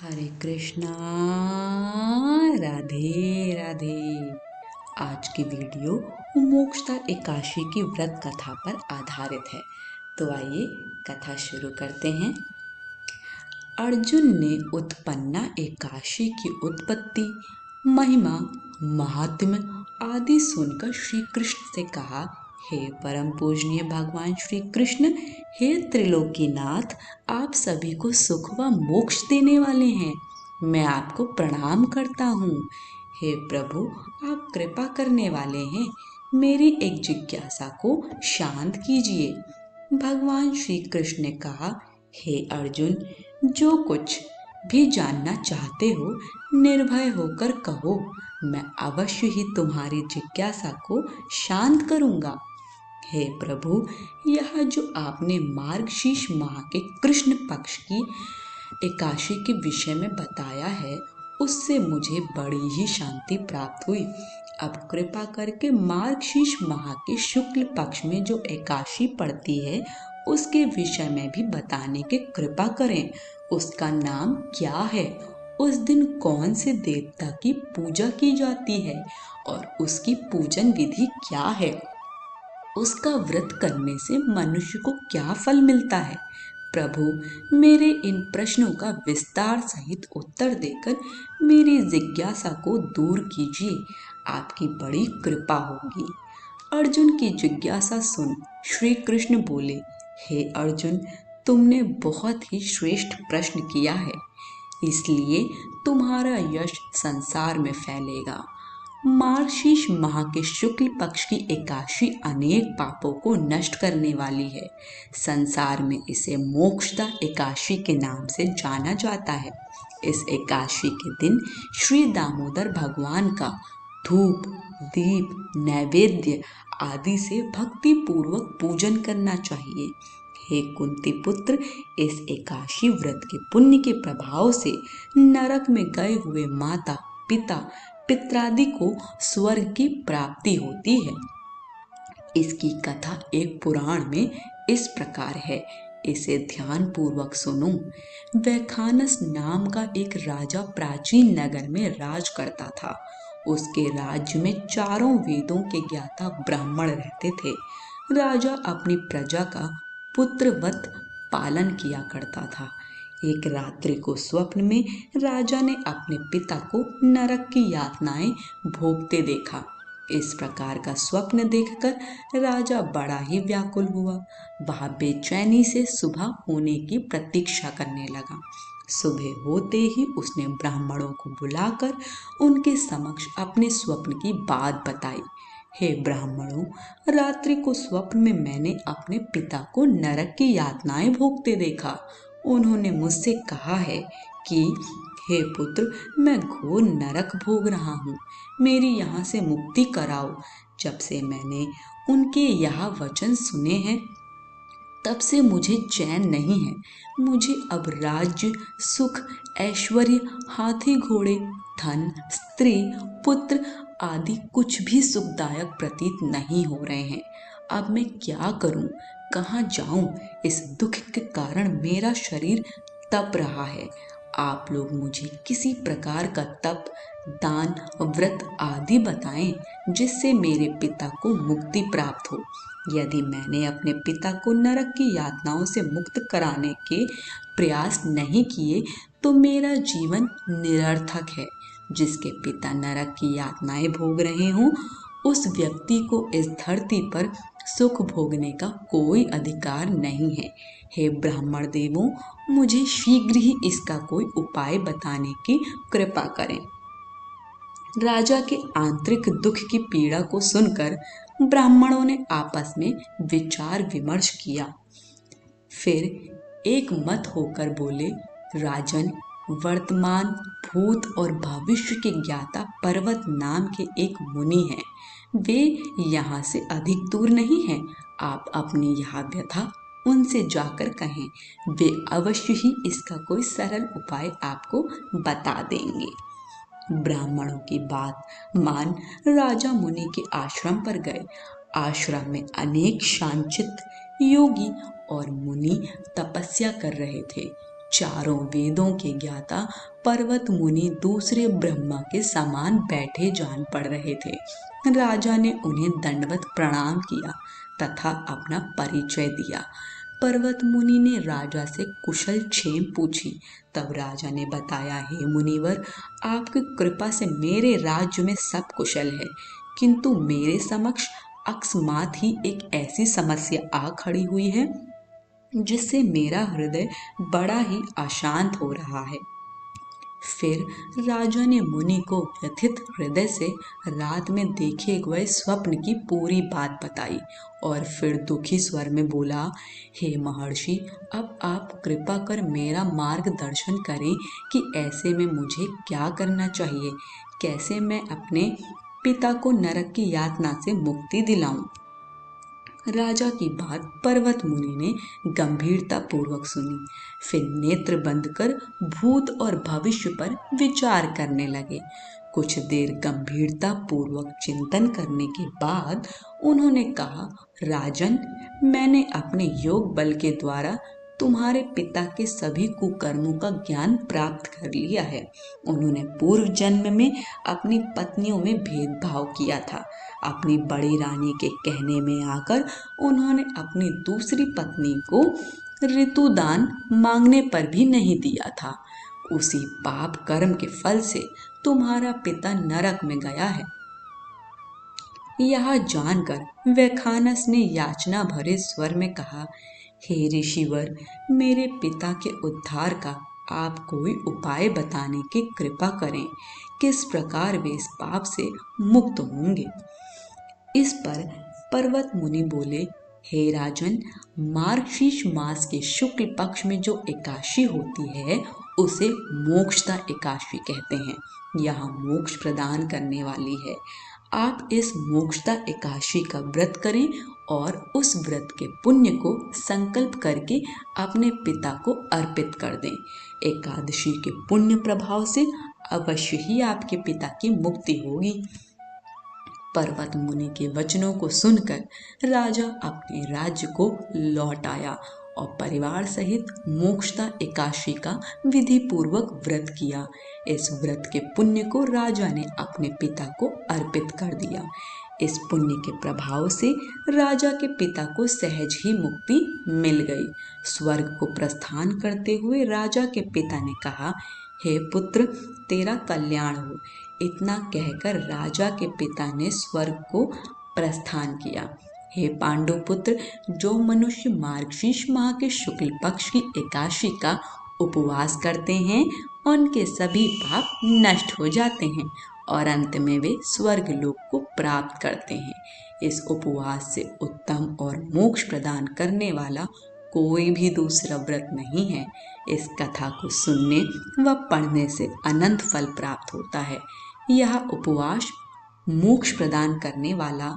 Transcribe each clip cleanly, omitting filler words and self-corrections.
हरे कृष्णा। राधे राधे। आज की वीडियो मोक्षदा एकादशी की व्रत कथा पर आधारित है। तो आइए कथा शुरू करते हैं। अर्जुन ने उत्पन्ना एकादशी की उत्पत्ति, महिमा, महात्म्य आदि सुनकर श्री कृष्ण से कहा, हे परम पूजनीय भगवान श्री कृष्ण, हे त्रिलोकीनाथ, आप सभी को सुख व मोक्ष देने वाले हैं। मैं आपको प्रणाम करता हूँ। हे प्रभु, आप कृपा करने वाले हैं। मेरी एक जिज्ञासा को शांत कीजिए। भगवान श्री कृष्ण ने कहा, हे अर्जुन, जो कुछ भी जानना चाहते हो निर्भय होकर कहो, मैं अवश्य ही तुम्हारी जिज्ञासा को शांत करूंगा। हे प्रभु, यह जो आपने मार्गशीर्ष माह के कृष्ण पक्ष की एकादशी के विषय में बताया है, उससे मुझे बड़ी ही शांति प्राप्त हुई। अब कृपा करके मार्गशीर्ष माह के शुक्ल पक्ष में जो एकादशी पड़ती है उसके विषय में भी बताने की कृपा करें। उसका नाम क्या है, उस दिन कौन से देवता की पूजा की जाती है और उसकी पूजन विधि क्या है, उसका व्रत करने से मनुष्य को क्या फल मिलता है। प्रभु, मेरे इन प्रश्नों का विस्तार सहित उत्तर देकर मेरी जिज्ञासा को दूर कीजिए। आपकी बड़ी कृपा होगी। अर्जुन की जिज्ञासा सुन श्री कृष्ण बोले, हे अर्जुन, तुमने बहुत ही श्रेष्ठ प्रश्न किया है, इसलिए तुम्हारा यश संसार में फैलेगा। मार्गशीर्ष माह के शुक्ल पक्ष की एकादशी अनेक पापों को नष्ट करने वाली है। संसार में इसे मोक्षदा एकादशी के नाम से जाना जाता है। इस एकादशी के दिन श्री दामोदर भगवान का धूप, दीप, नैवेद्य आदि से भक्ति पूर्वक पूजन करना चाहिए। हे कुंती पुत्र, इस एकादशी व्रत के पुण्य के प्रभाव से नरक में गए हुए माता, पिता, पितरादि को स्वर्ग की प्राप्ति होती है। इसकी कथा एक पुराण में इस प्रकार है, इसे ध्यान पूर्वक सुनो। वैखानस नाम का एक राजा प्राचीन नगर में राज करता था। उसके राज्य में चारों वेदों के ज्ञाता ब्राह्मण रहते थे। राजा अपनी प्रजा का पुत्रवत पालन किया करता था। एक रात्रि को स्वप्न में राजा ने अपने पिता को नरक की यातनाएं भोगते देखा। इस प्रकार का स्वप्न देखकर राजा बड़ा ही व्याकुल हुआ। वह बेचैनी से सुबह होने की प्रतीक्षा करने लगा। सुबह होते ही उसने ब्राह्मणों को बुलाकर उनके समक्ष अपने स्वप्न की बात बताई। हे ब्राह्मणों, रात्रि को स्वप्न में मैंने अपने पिता को नरक की यातनाएं भोगते देखा। उन्होंने मुझसे कहा है कि हे पुत्र, मैं घोर नरक भोग रहा हूँ, मेरी यहाँ से मुक्ति कराओ। जब से मैंने उनके यह वचन सुने हैं तब से मुझे चैन नहीं है। मुझे अब राज्य, सुख, ऐश्वर्य, हाथी घोड़े, धन, स्त्री, पुत्र आदि कुछ भी सुखदायक प्रतीत नहीं हो रहे हैं। अब मैं क्या करूं, कहाँ जाऊं? इस दुख के कारण मेरा शरीर तप रहा है। आप लोग मुझे किसी प्रकार का तप, दान, व्रत आदि बताएं जिससे मेरे पिता को मुक्ति प्राप्त हो। यदि मैंने अपने पिता को नरक की यातनाओं से मुक्त कराने के प्रयास नहीं किए तो मेरा जीवन निरर्थक है। जिसके पिता नरक की यातनाएं भोग रहे हों, उस व्यक्ति को इस धरती पर सुख भोगने का कोई अधिकार नहीं है। हे ब्राह्मण देवों, मुझे शीघ्र ही इसका कोई उपाय बताने की कृपा करें। राजा के आंतरिक दुख की पीड़ा को सुनकर ब्राह्मणों ने आपस में विचार विमर्श किया। फिर एक मत होकर बोले, राजन, वर्तमान, भूत और भविष्य के ज्ञाता पर्वत नाम के एक मुनि हैं। वे यहाँ से अधिक दूर नहीं हैं। आप अपनी यह व्यथा उनसे जाकर कहें, वे अवश्य ही इसका कोई सरल उपाय आपको बता देंगे। ब्राह्मणों की बात मान राजा मुनि के आश्रम पर गए। आश्रम में अनेक शांतचित्त योगी और मुनि तपस्या कर रहे थे। चारों वेदों के ज्ञाता पर्वत मुनि दूसरे ब्रह्मा के समान बैठे जान पड़ रहे थे। राजा ने उन्हें दंडवत प्रणाम किया तथा अपना परिचय दिया। पर्वत मुनि ने राजा से कुशल क्षेम पूछी। तब राजा ने बताया, हे मुनिवर, आपकी कृपा से मेरे राज्य में सब कुशल है, किंतु मेरे समक्ष अकस्मात ही एक ऐसी समस्या आ खड़ी हुई है जिससे मेरा हृदय बड़ा ही अशांत हो रहा है। फिर राजा ने मुनि को व्यथित हृदय से रात में देखे गए स्वप्न की पूरी बात बताई और फिर दुखी स्वर में बोला, हे महर्षि, अब आप कृपा कर मेरा मार्गदर्शन करें कि ऐसे में मुझे क्या करना चाहिए, कैसे मैं अपने पिता को नरक की यातना से मुक्ति दिलाऊं। राजा की बात पर्वत मुनि ने गंभीरता पूर्वक सुनी। फिर नेत्र बंद कर भूत और भविष्य पर विचार करने लगे। कुछ देर गंभीरता पूर्वक चिंतन करने के बाद उन्होंने कहा, राजन, मैंने अपने योग बल के द्वारा तुम्हारे पिता के सभी कुकर्मों का ज्ञान प्राप्त कर लिया है। उन्होंने पूर्व जन्म में अपनी पत्नियों में भेदभाव किया था। अपनी बड़ी रानी के कहने में आकर उन्होंने अपनी दूसरी पत्नी को ऋतुदान मांगने पर भी नहीं दिया था। उसी पाप कर्म के फल से तुम्हारा पिता नरक में गया है। यह जानकर वैखानस ने याचना भरे स्वर में कहा, हे ऋषिवर, मेरे पिता के उद्धार का आप कोई उपाय बताने की कृपा करें। किस प्रकार वे इस पाप से मुक्त होंगे। इस पर पर्वत मुनि बोले, हे राजन, मार्गशीर्ष मास के शुक्ल पक्ष में जो एकादशी होती है उसे मोक्षदा एकादशी कहते हैं। यह मोक्ष प्रदान करने वाली है। आप इस मोक्षदा एकादशी का व्रत करें और उस व्रत के पुण्य को संकल्प करके अपने पिता को अर्पित कर दें। एकादशी के पुण्य प्रभाव से अवश्य ही आपके पिता की मुक्ति होगी। पर्वत मुनि के वचनों को सुनकर राजा अपने राज्य को लौट आया और परिवार सहित मोक्षदा एकादशी का विधि पूर्वक व्रत किया। इस व्रत के पुण्य को राजा ने अपने पिता को अर्पित कर दिया। इस पुण्य के प्रभाव से राजा के पिता को सहज ही मुक्ति मिल गई। स्वर्ग को प्रस्थान करते हुए राजा के पिता ने कहा, हे पुत्र, तेरा कल्याण हो। इतना कहकर राजा के पिता ने स्वर्ग को प्रस्थान किया। हे पांडु पुत्र, जो मनुष्य मार्गशीर्ष माह के शुक्ल पक्ष की एकादशी का उपवास करते हैं उनके सभी पाप नष्ट हो जाते हैं और अंत में वे स्वर्ग लोक को प्राप्त करते हैं। इस उपवास से उत्तम और मोक्ष प्रदान करने वाला कोई भी दूसरा व्रत नहीं है। इस कथा को सुनने व पढ़ने से अनंत फल प्राप्त होता है। यह उपवास मोक्ष प्रदान करने वाला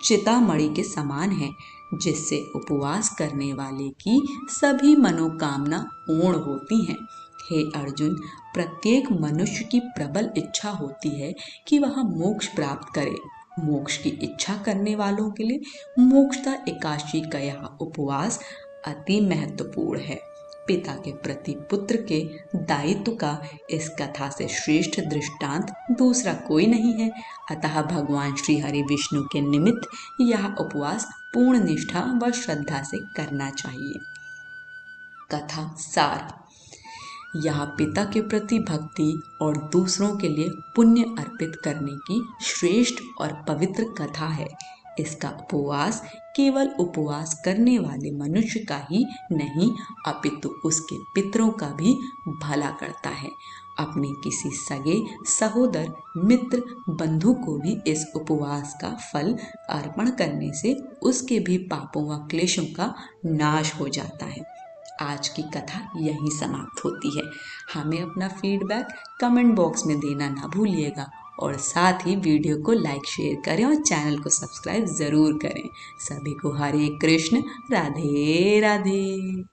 चितामणि के समान है, जिससे उपवास करने वाले की सभी मनोकामना पूर्ण होती हैं। हे अर्जुन, प्रत्येक मनुष्य की प्रबल इच्छा होती है कि वह मोक्ष प्राप्त करे। मोक्ष की इच्छा करने वालों के लिए मोक्षदा एकादशी का यह उपवास अति महत्वपूर्ण है। पिता के प्रति पुत्र के दायित्व का इस कथा से श्रेष्ठ दृष्टांत दूसरा कोई नहीं है। अतः भगवान श्री हरि विष्णु के निमित्त यह उपवास पूर्ण निष्ठा व श्रद्धा से करना चाहिए। कथा सार। यह पिता के प्रति भक्ति और दूसरों के लिए पुण्य अर्पित करने की श्रेष्ठ और पवित्र कथा है। इसका उपवास केवल उपवास करने वाले मनुष्य का ही नहीं अपितु उसके पितरों का भी भला करता है। अपने किसी सगे सहोदर मित्र बंधु को भी इस उपवास का फल अर्पण करने से उसके भी पापों व क्लेशों का नाश हो जाता है। आज की कथा यहीं समाप्त होती है। हमें अपना फीडबैक कमेंट बॉक्स में देना ना भूलिएगा और साथ ही वीडियो को लाइक शेयर करें और चैनल को सब्सक्राइब ज़रूर करें। सभी को हरे कृष्ण, राधे राधे।